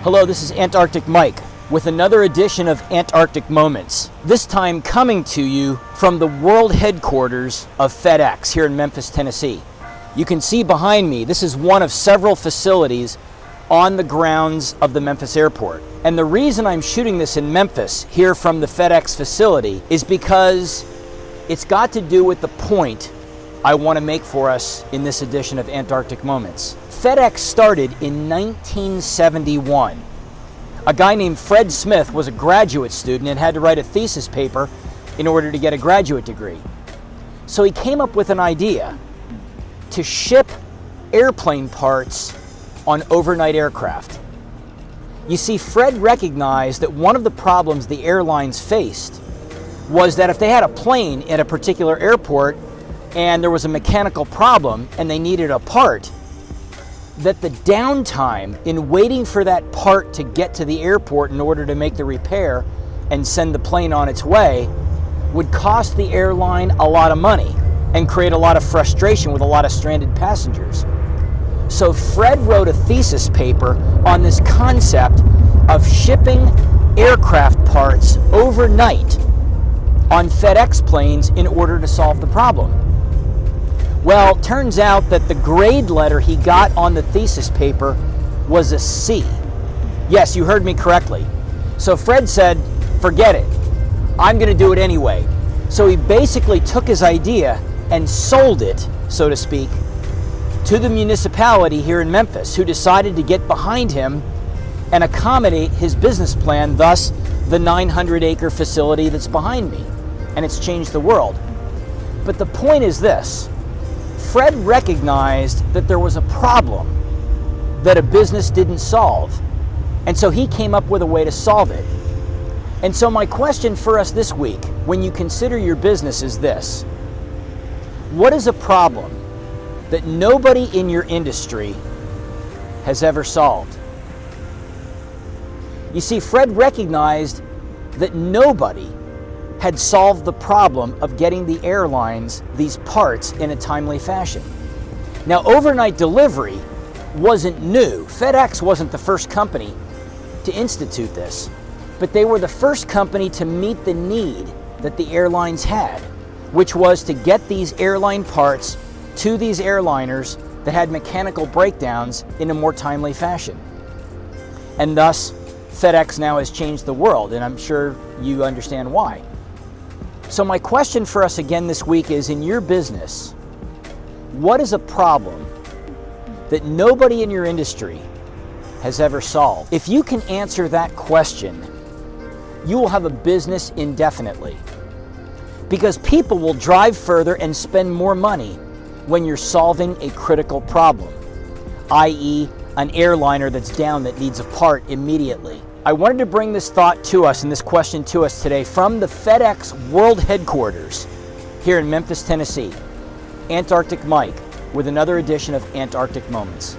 Hello, this is Antarctic Mike with another edition of Antarctic Moments. This time coming to you from the world headquarters of FedEx here in Memphis, Tennessee. You can see behind me, this is one of several facilities on the grounds of the Memphis airport. And the reason I'm shooting this in Memphis here from the FedEx facility is because it's got to do with the point I want to make for us in this edition of Antarctic Moments. FedEx started in 1971. A guy named Fred Smith was a graduate student and had to write a thesis paper in order to get a graduate degree. So he came up with an idea to ship airplane parts on overnight aircraft. You see, Fred recognized that one of the problems the airlines faced was that if they had a plane at a particular airport and there was a mechanical problem and they needed a part, that the downtime in waiting for that part to get to the airport in order to make the repair and send the plane on its way would cost the airline a lot of money and create a lot of frustration with a lot of stranded passengers. So Fred wrote a thesis paper on this concept of shipping aircraft parts overnight on FedEx planes in order to solve the problem. Well, turns out that the grade letter he got on the thesis paper was a C. Yes, you heard me correctly. So Fred said, forget it. I'm going to do it anyway. So he basically took his idea and sold it, so to speak, to the municipality here in Memphis, who decided to get behind him and accommodate his business plan, thus the 900-acre facility that's behind me. And it's changed the world. But the point is this. Fred recognized that there was a problem that a business didn't solve, and so he came up with a way to solve it. And so my question for us this week, when you consider your business, is this. What is a problem that nobody in your industry has ever solved? You see, Fred recognized that nobody had solved the problem of getting the airlines these parts in a timely fashion. Now, overnight delivery wasn't new. FedEx wasn't the first company to institute this, but they were the first company to meet the need that the airlines had, which was to get these airline parts to these airliners that had mechanical breakdowns in a more timely fashion. And thus, FedEx now has changed the world, and I'm sure you understand why. So my question for us again this week is, in your business, what is a problem that nobody in your industry has ever solved? If you can answer that question, you will have a business indefinitely. Because people will drive further and spend more money when you're solving a critical problem, i.e., an airliner that's down that needs a part immediately. I wanted to bring this thought to us and this question to us today from the FedEx World Headquarters here in Memphis, Tennessee. Antarctic Mike with another edition of Antarctic Moments.